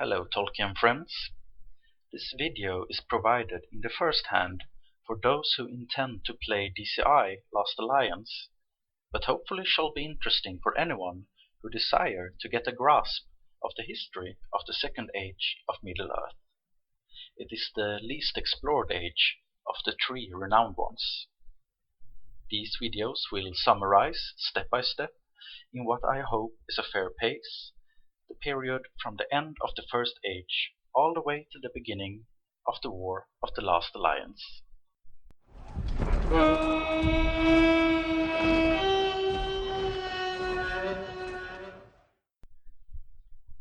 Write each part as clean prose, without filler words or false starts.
Hello Tolkien friends. This video is provided in the first hand for those who intend to play DCI Lost Alliance, but hopefully shall be interesting for anyone who desire to get a grasp of the history of the Second Age of Middle-earth. It is the least explored age of the three renowned ones. These videos will summarize, step by step, in what I hope is a fair pace, the period from the end of the First Age all the way to the beginning of the War of the Last Alliance.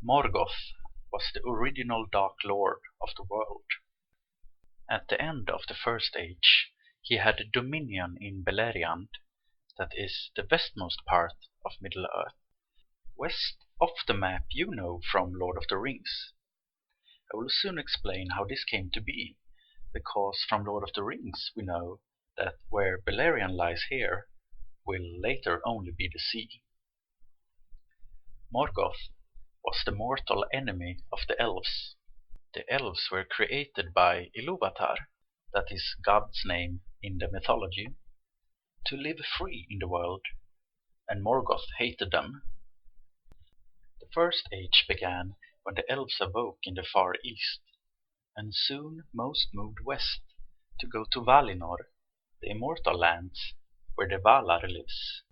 Morgoth was the original Dark Lord of the world. At the end of the First Age, he had dominion in Beleriand, that is the westmost part of Middle-earth, west of the map you know from Lord of the Rings. I will soon explain how this came to be, because from Lord of the Rings we know that where Beleriand lies here will later only be the sea. Morgoth was the mortal enemy of the elves. The elves were created by Ilúvatar, that is God's name in the mythology, to live free in the world, and Morgoth hated them. The First Age began when the elves awoke in the far east, and soon most moved west to go to Valinor, the immortal lands where the Valar lives.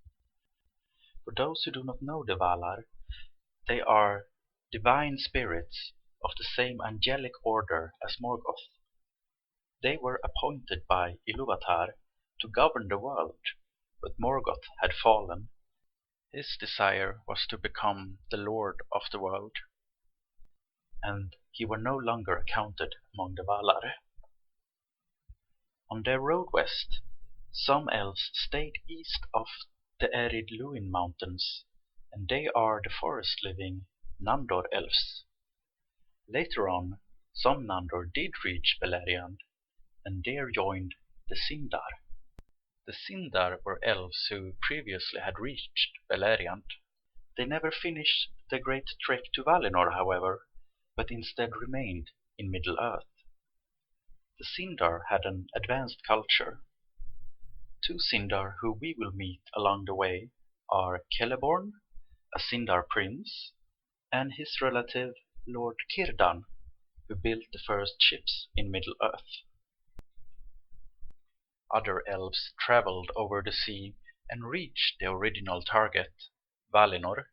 For those who do not know the Valar, they are divine spirits of the same angelic order as Morgoth. They were appointed by Ilúvatar to govern the world, but Morgoth had fallen. His desire was to become the lord of the world, and he were no longer counted among the Valar. On their road west, some elves stayed east of the arid Luin mountains, and they are the forest-living Nandor elves. Later on, some Nandor did reach Beleriand, and there joined the Sindar. The Sindar were elves who previously had reached Beleriand. They never finished the great trek to Valinor, however, but instead remained in Middle-earth. The Sindar had an advanced culture. Two Sindar who we will meet along the way are Celeborn, a Sindar prince, and his relative Lord Círdan, who built the first ships in Middle-earth. Other elves traveled over the sea and reached the original target, Valinor.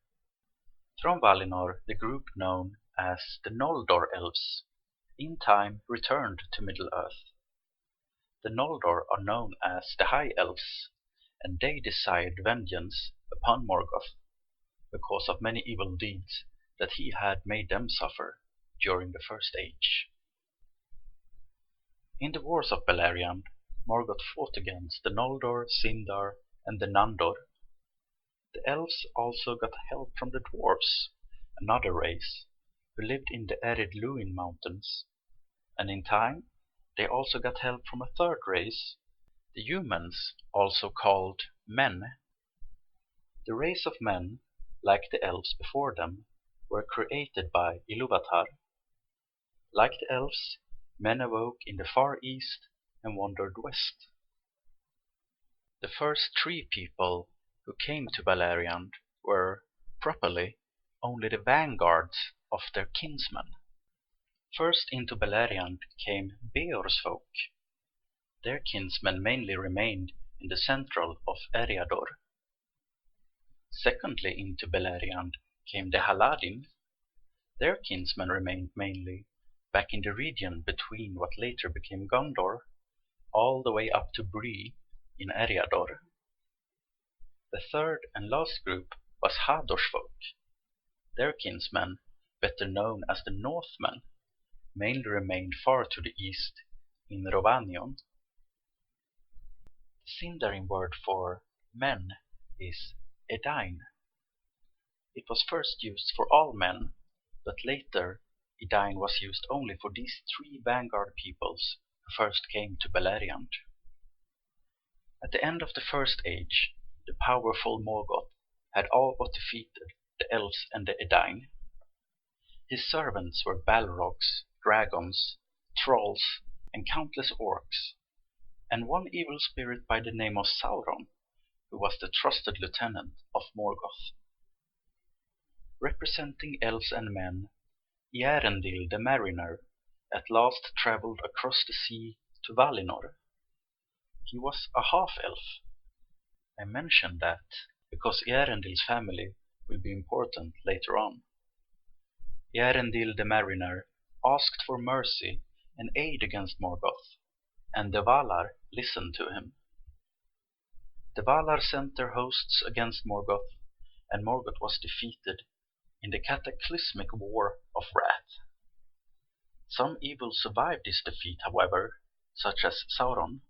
From Valinor, the group known as the Noldor elves in time returned to Middle-earth. The Noldor are known as the High Elves, and they desired vengeance upon Morgoth because of many evil deeds that he had made them suffer during the First Age. In the Wars of Beleriand, Morgoth fought against the Noldor, Sindar, and the Nandor. The elves also got help from the dwarves, another race, who lived in the arid Luin mountains, and in time they also got help from a third race, the humans, also called men. The race of men, like the elves before them, were created by Ilúvatar. Like the elves, men awoke in the far east and wandered west. The first three people who came to Beleriand were, properly, only the vanguards of their kinsmen. First into Beleriand came Beor's folk. Their kinsmen mainly remained in the central of Eriador. Secondly into Beleriand came the Haladin. Their kinsmen remained mainly back in the region between what later became Gondor, all the way up to Bree in Eriador. The third and last group was Hador's folk. Their kinsmen, better known as the Northmen, mainly remained far to the east in Rovanion. The Sindarin word for men is Edain. It was first used for all men, but later Edain was used only for these three vanguard peoples who first came to Beleriand. At the end of the First Age, the powerful Morgoth had all but defeated the elves and the Edain. His servants were balrogs, dragons, trolls, and countless orcs, and one evil spirit by the name of Sauron, who was the trusted lieutenant of Morgoth. Representing elves and men, Eärendil the mariner at last travelled across the sea to Valinor. He was a half-elf. I mention that because Eärendil's family will be important later on. Eärendil the mariner asked for mercy and aid against Morgoth, and the Valar listened to him. The Valar sent their hosts against Morgoth, and Morgoth was defeated in the cataclysmic War of Wrath. Some evil survived this defeat, however, such as Sauron.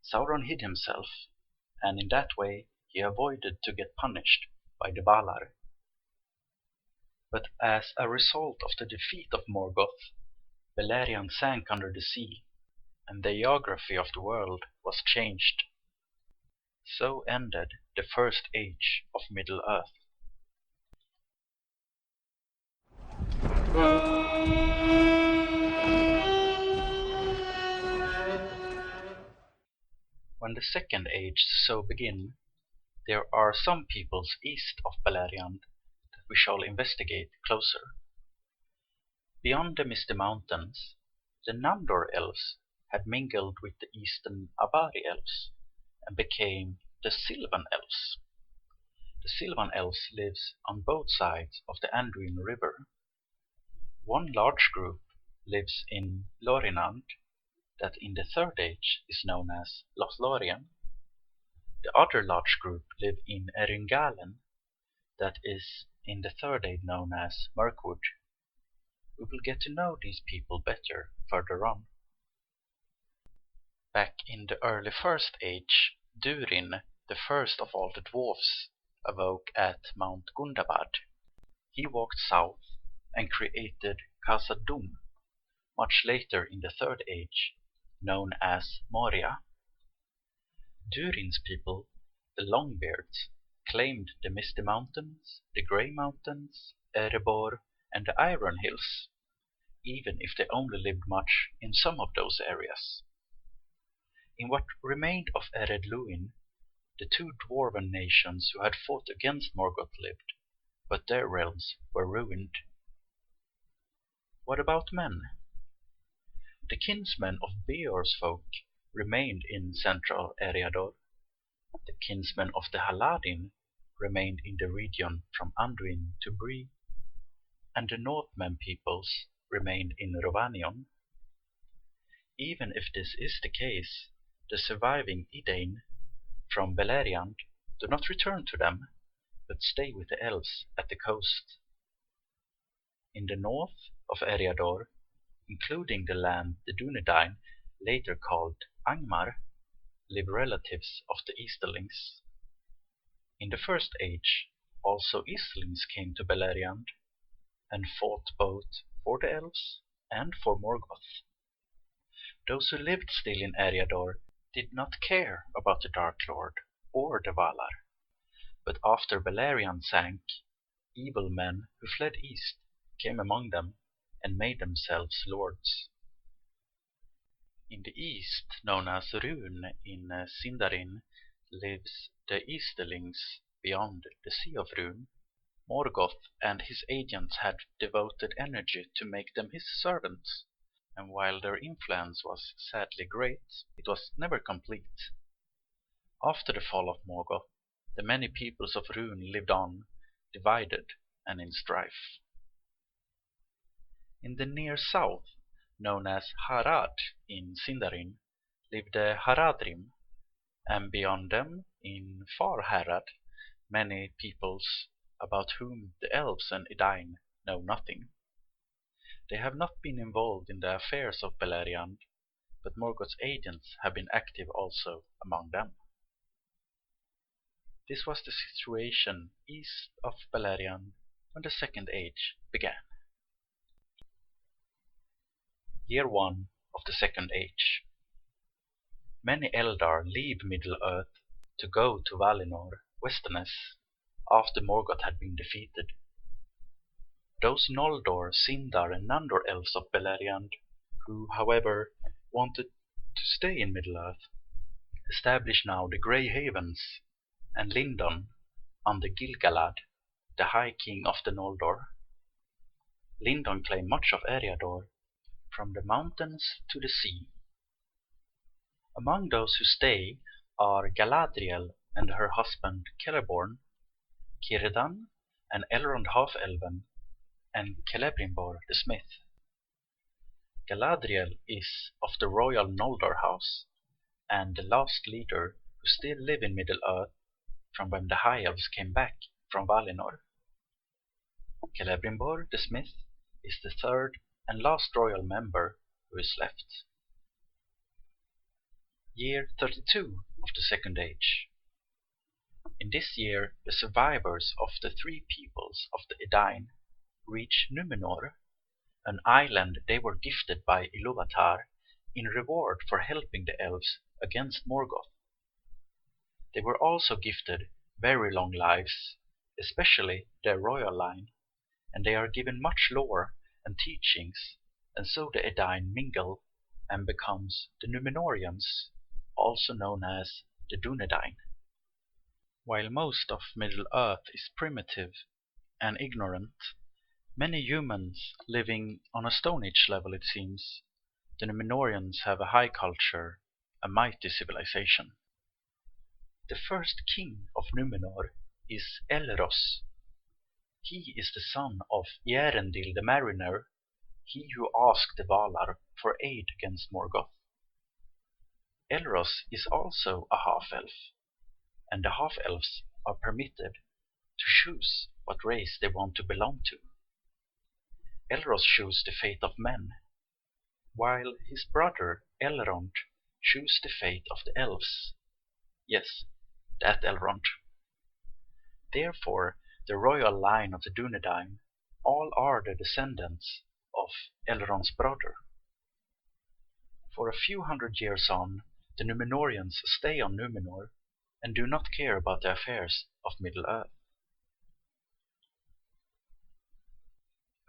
Sauron hid himself, and in that way he avoided to get punished by the Valar. But as a result of the defeat of Morgoth, Beleriand sank under the sea, and the geography of the world was changed. So ended the first age of Middle-earth. When the second age so begin, there are some peoples east of Beleriand that we shall investigate closer. Beyond the Misty Mountains, the Nandor elves had mingled with the eastern Abari elves and became the Sylvan elves. The Sylvan elves lives on both sides of the Anduin River. One large group lives in Lorinand, that in the Third Age is known as Lothlorien. The other large group live in Eringalen, that is in the Third Age known as Mirkwood. We will get to know these people better further on. Back in the early First Age, Durin, the first of all the dwarfs, awoke at Mount Gundabad. He walked south and created Khazad-dûm, much later in the Third Age, known as Moria. Durin's people, the Longbeards, claimed the Misty Mountains, the Grey Mountains, Erebor, and the Iron Hills, even if they only lived much in some of those areas. In what remained of Ered Luin, the two dwarven nations who had fought against Morgoth lived, but their realms were ruined. What about men? The kinsmen of Beor's folk remained in central Eriador. The kinsmen of the Haladin remained in the region from Anduin to Bree, and the Northmen peoples remained in Rovanion. Even if this is the case, the surviving Edain from Beleriand do not return to them, but stay with the elves at the coast. In the north of Eriador, including the land the Dunedain later called Angmar, live relatives of the Easterlings. In the First Age, also Easterlings came to Beleriand and fought both for the elves and for Morgoth. Those who lived still in Eriador did not care about the Dark Lord or the Valar, but after Beleriand sank, evil men who fled east came among them and made themselves lords. In the east, known as Rune in Sindarin, lives the Easterlings beyond the Sea of Rune. Morgoth and his agents had devoted energy to make them his servants, and while their influence was sadly great, it was never complete. After the fall of Morgoth, the many peoples of Rune lived on, divided and in strife. In the near south, known as Harad in Sindarin, lived the Haradrim, and beyond them, in far Harad, many peoples about whom the elves and Edain know nothing. They have not been involved in the affairs of Beleriand, but Morgoth's agents have been active also among them. This was the situation east of Beleriand when the Second Age began. Year 1 of the Second Age. Many Eldar leave Middle-earth to go to Valinor, Westerness, after Morgoth had been defeated. Those Noldor, Sindar and Nandor elves of Beleriand, who, however, wanted to stay in Middle-earth, established now the Grey Havens and Lindon under Gil-galad, the High King of the Noldor. Lindon claimed much of Eriador, from the mountains to the sea. Among those who stay are Galadriel and her husband Celeborn, Círdan, an Elrond half-elven, and Celebrimbor the smith. Galadriel is of the royal Noldor house, and the last leader who still live in Middle-earth from when the High Elves came back from Valinor. Celebrimbor the smith is the third and last royal member who is left. Year 32 of the Second Age. In this year the survivors of the three peoples of the Edain reach Numenor, an island they were gifted by Ilúvatar in reward for helping the elves against Morgoth. They were also gifted very long lives, especially their royal line, and they are given much lore and teachings, and so the Edain mingle and becomes the Numenorians, also known as the Dunedain. While most of Middle-earth is primitive and ignorant, many humans living on a Stone Age level it seems, the Numenorians have a high culture, a mighty civilization. The first king of Numenor is Elros. He is the son of Eärendil the Mariner, he who asked the Valar for aid against Morgoth. Elros is also a half-elf, and the half-elves are permitted to choose what race they want to belong to. Elros chose the fate of men, while his brother Elrond chose the fate of the elves. Yes, that Elrond. Therefore, the royal line of the Dunedain all are the descendants of Elrond's brother. For a few hundred years on, the Numenorians stay on Numenor and do not care about the affairs of Middle-earth.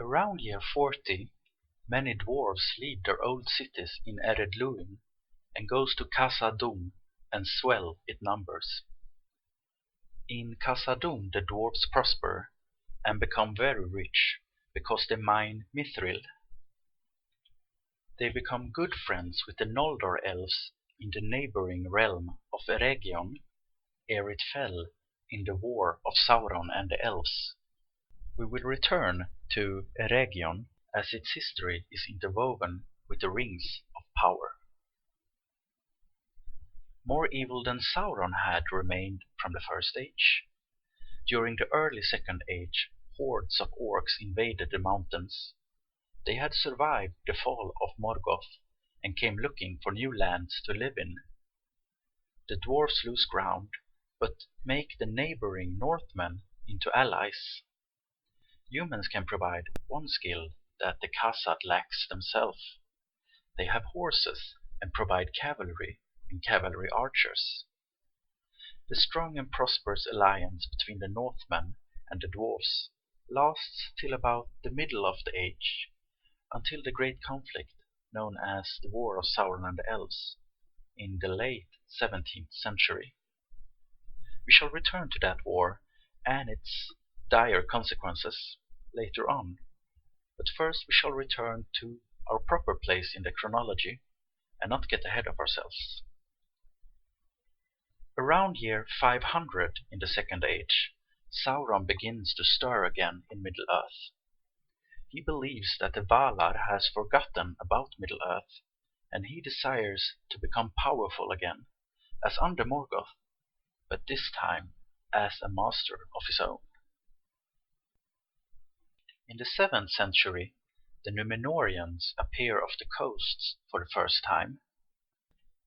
Around year 40, many dwarves leave their old cities in Ered Luin and goes to Khazad-dûm and swell its numbers. In Khazad-dûm the dwarves prosper and become very rich because they mine mithril. They become good friends with the Noldor elves in the neighboring realm of Eregion, ere it fell in the War of Sauron and the elves. We will return to Eregion as its history is interwoven with the rings of power. More evil than Sauron had remained from the First Age. During the early Second Age, hordes of orcs invaded the mountains. They had survived the fall of Morgoth and came looking for new lands to live in. The dwarves lose ground, but make the neighboring Northmen into allies. Humans can provide one skill that the Khazad lacks themselves. They have horses and provide cavalry and cavalry archers. The strong and prosperous alliance between the Northmen and the dwarves lasts till about the middle of the age, until the great conflict known as the War of Sauron and the Elves in the late 17th century. We shall return to that war and its dire consequences later on, but first we shall return to our proper place in the chronology and not get ahead of ourselves. Around year 500 in the Second Age, Sauron begins to stir again in Middle-earth. He believes that the Valar has forgotten about Middle-earth, and he desires to become powerful again, as under Morgoth, but this time as a master of his own. In the 7th century, the Numenorians appear off the coasts for the first time.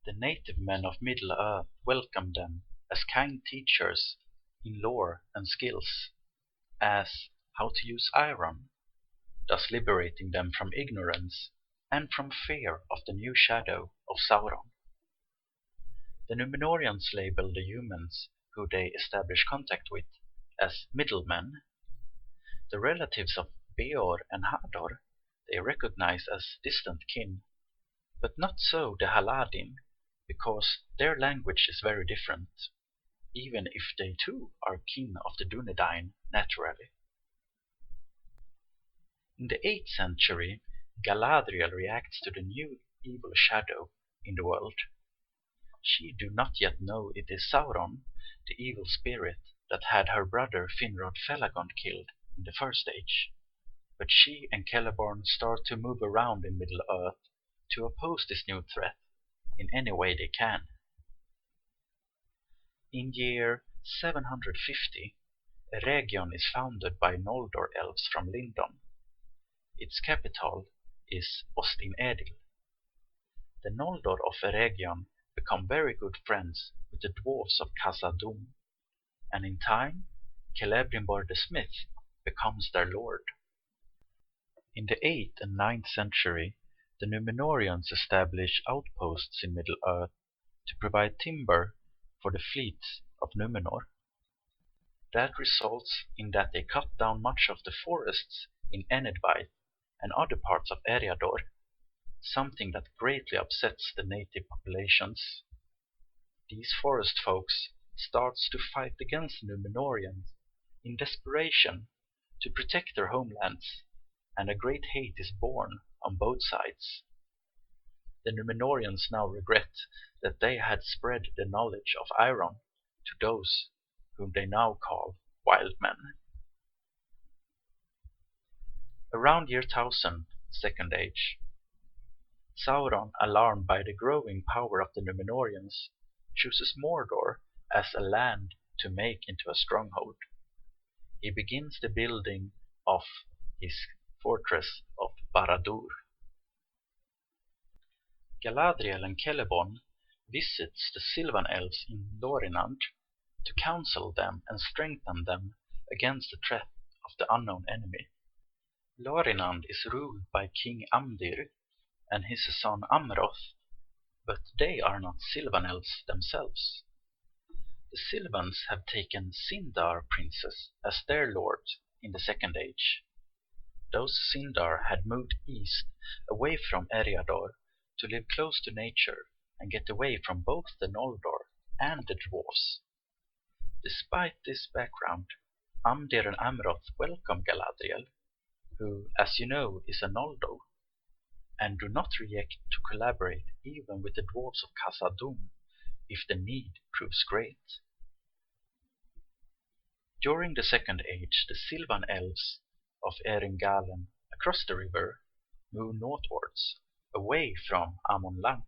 The native men of Middle-earth welcome them as kind teachers in lore and skills, as how to use iron, thus liberating them from ignorance and from fear of the new shadow of Sauron. The Numenorians label the humans who they establish contact with as middlemen. The relatives of Beor and Hador they recognize as distant kin, but not so the Haladin, because their language is very different, even if they too are kin of the Dunedain naturally. In the 8th century, Galadriel reacts to the new evil shadow in the world. She do not yet know it is Sauron, the evil spirit that had her brother Finrod Felagund killed in the first age. But she and Celeborn start to move around in Middle-earth to oppose this new threat in any way they can. In year 750, Eregion is founded by Noldor elves from Lindon. Its capital is Ostin-Edil. The Noldor of Eregion become very good friends with the dwarves of Khazad-dûm, and in time Celebrimbor the Smith becomes their lord. In the 8th and 9th century, the Numenorians establish outposts in Middle-earth to provide timber for the fleets of Numenor. That results in that they cut down much of the forests in Enedvaith and other parts of Eriador, something that greatly upsets the native populations. These forest folks starts to fight against the Numenorians in desperation to protect their homelands, and a great hate is born on both sides. The Numenorians now regret that they had spread the knowledge of Iron to those whom they now call wild men. Around year 1000, Second Age, Sauron, alarmed by the growing power of the Numenorians, chooses Mordor as a land to make into a stronghold. He begins the building of his fortress of Barad-dûr. Galadriel and Celeborn visits the Sylvan elves in Lorinand to counsel them and strengthen them against the threat of the unknown enemy. Lorinand is ruled by King Amdir and his son Amroth, but they are not Sylvan elves themselves. The Sylvans have taken Sindar princes as their lords in the Second Age. Those Sindar had moved east away from Eriador to live close to nature and get away from both the Noldor and the dwarves. Despite this background, Amdir and Amroth welcome Galadriel, who, as you know, is a Noldo, and do not reject to collaborate even with the dwarves of Khazad-dûm if the need proves great. During the Second Age, the Sylvan elves of Erin-Galen across the river move northwards, away from Amon Lanc.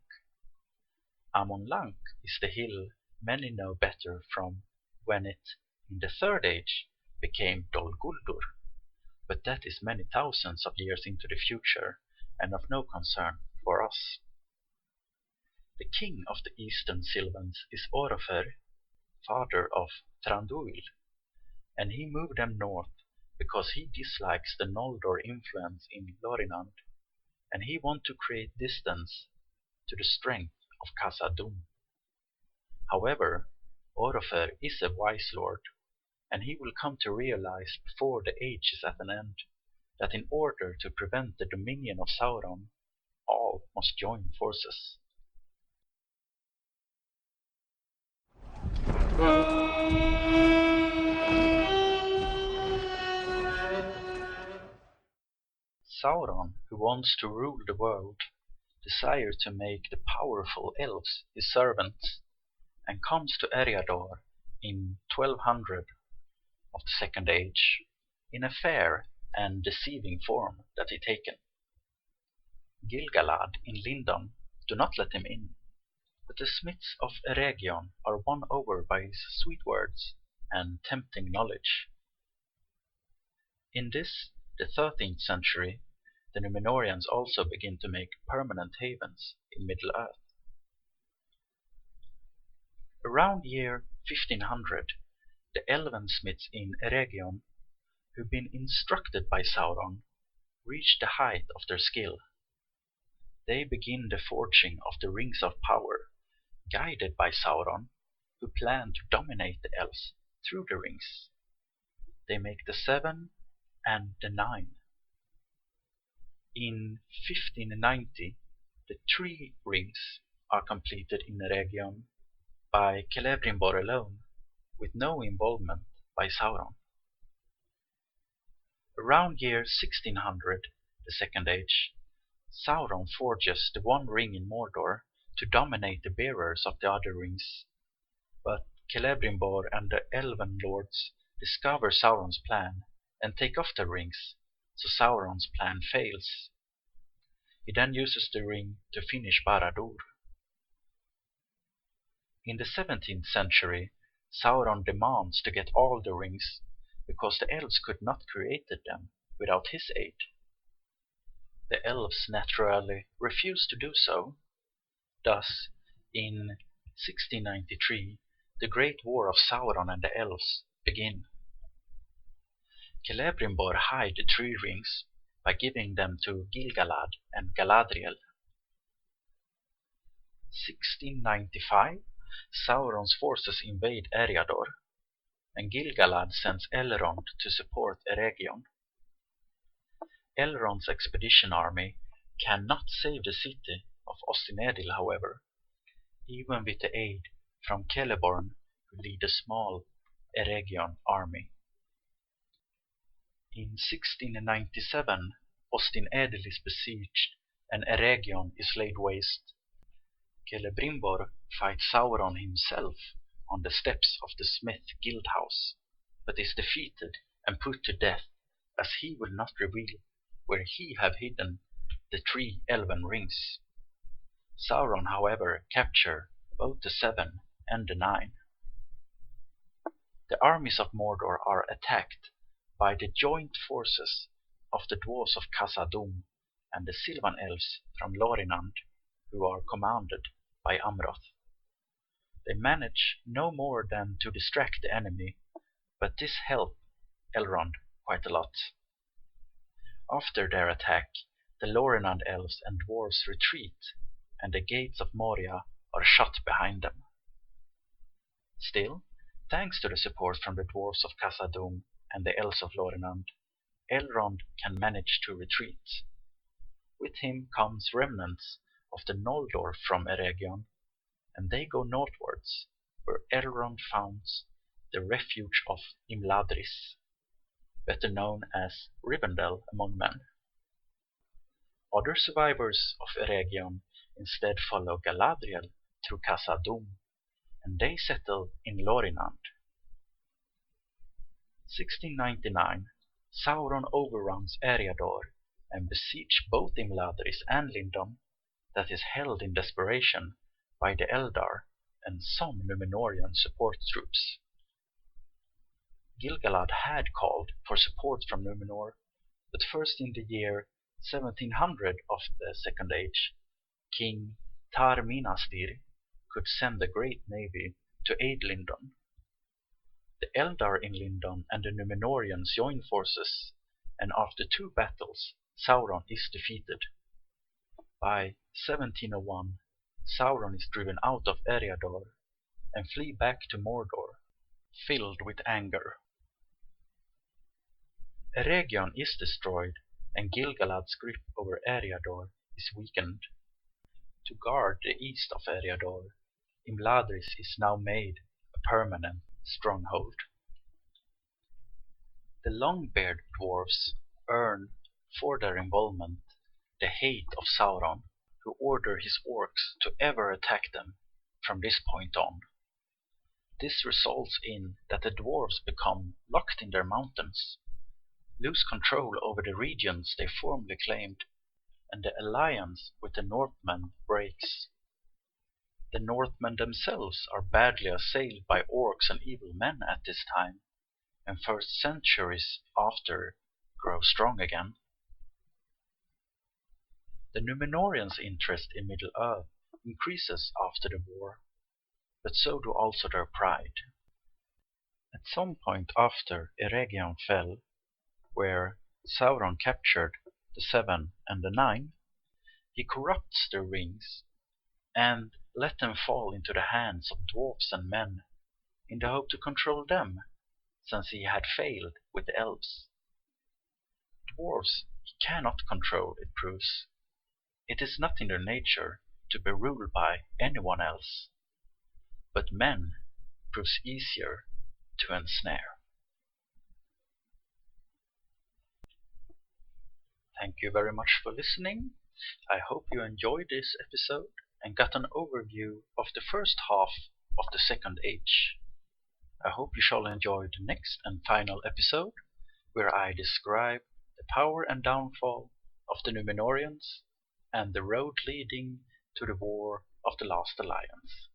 Amon Lanc is the hill many know better from when it, in the Third Age, became Dol Guldur, but that is many thousands of years into the future and of no concern for us. The king of the eastern Sylvans is Orofer, father of Thranduil, and he moved them north because he dislikes the Noldor influence in Lorinand, and he wants to create distance to the strength of Khazad-dûm. However, Orofer is a wise lord, and he will come to realize before the age is at an end that in order to prevent the dominion of Sauron, all must join forces. Sauron, who wants to rule the world, desires to make the powerful elves his servants, and comes to Eriador in 1200 of the Second Age, in a fair and deceiving form that he taken. Gil-galad in Lindon do not let him in, but the smiths of Eregion are won over by his sweet words and tempting knowledge. In this, the 13th century, the Numenorians also begin to make permanent havens in Middle-earth. Around year 1500, the elven smiths in Eregion, who've been instructed by Sauron, reach the height of their skill. They begin the forging of the Rings of Power, guided by Sauron, who plan to dominate the elves through the rings. They make the 7 and the 9, In 1590, the 3 rings are completed in Eregion by Celebrimbor alone, with no involvement by Sauron. Around year 1600, the Second Age, Sauron forges the 1 ring in Mordor to dominate the bearers of the other rings, but Celebrimbor and the Elven lords discover Sauron's plan and take off the rings, so Sauron's plan fails. He then uses the ring to finish Barad-dûr. In the 17th century, Sauron demands to get all the rings because the elves could not create them without his aid. The elves naturally refuse to do so. Thus, in 1693, the Great War of Sauron and the elves begin. Celebrimbor hide the 3 rings by giving them to Gil-galad and Galadriel. 1695, Sauron's forces invade Eriador, and Gil-galad sends Elrond to support Eregion. Elrond's expedition army cannot save the city of Ostinedil, however, even with the aid from Celeborn, who lead a small Eregion army. In 1697, Ostinedil is besieged and Eregion is laid waste. Celebrimbor fights Sauron himself on the steps of the Smith Guildhouse, but is defeated and put to death, as he will not reveal where he have hidden the 3 elven rings. Sauron, however, capture both the 7 and the 9. The armies of Mordor are attacked by the joint forces of the dwarves of Khazad-dûm and the Sylvan elves from Lorinand, who are commanded by Amroth. They manage no more than to distract the enemy, but this helps Elrond quite a lot. After their attack, the Lorinand elves and dwarves retreat, and the gates of Moria are shut behind them. Still, thanks to the support from the dwarves of Khazad-dûm and the elves of Lorinand, Elrond can manage to retreat. With him comes remnants of the Noldor from Eregion, and they go northwards, where Elrond founds the refuge of Imladris, better known as Rivendell among men. Other survivors of Eregion instead follow Galadriel through Khazad-dûm, and they settle in Lorinand. 1699, Sauron overruns Eriador and besieges both Imladris and Lindon, that is held in desperation by the Eldar and some Numenorian support troops. Gil-galad had called for support from Numenor, but first in the year 1700 of the Second Age, King Tar-Minastir could send a great navy to aid Lindon. The Eldar in Lindon and the Numenorians join forces, and after 2 battles, Sauron is defeated. By 1701, Sauron is driven out of Eriador and flee back to Mordor, filled with anger. Eregion is destroyed, and Gil-galad's grip over Eriador is weakened. To guard the east of Eriador, Imladris is now made a permanent stronghold. The long-bearded dwarves earn for their involvement the hate of Sauron, who order his orcs to ever attack them from this point on. This results in that the dwarves become locked in their mountains, lose control over the regions they formerly claimed, and the alliance with the Northmen breaks. The Northmen themselves are badly assailed by orcs and evil men at this time, and first centuries after grow strong again. The Numenorians' interest in Middle-earth increases after the war, but so do also their pride. At some point after Eregion fell, where Sauron captured the 7 and the 9, he corrupts the rings and let them fall into the hands of dwarfs and men in the hope to control them, since he had failed with the elves. dwarves he cannot control, it proves. It is not in their nature to be ruled by anyone else. But men proves easier to ensnare. Thank you very much for listening. I hope you enjoyed this episode and got an overview of the first half of the Second Age. I hope you shall enjoy the next and final episode, where I describe the power and downfall of the Numenorians and the road leading to the War of the Last Alliance.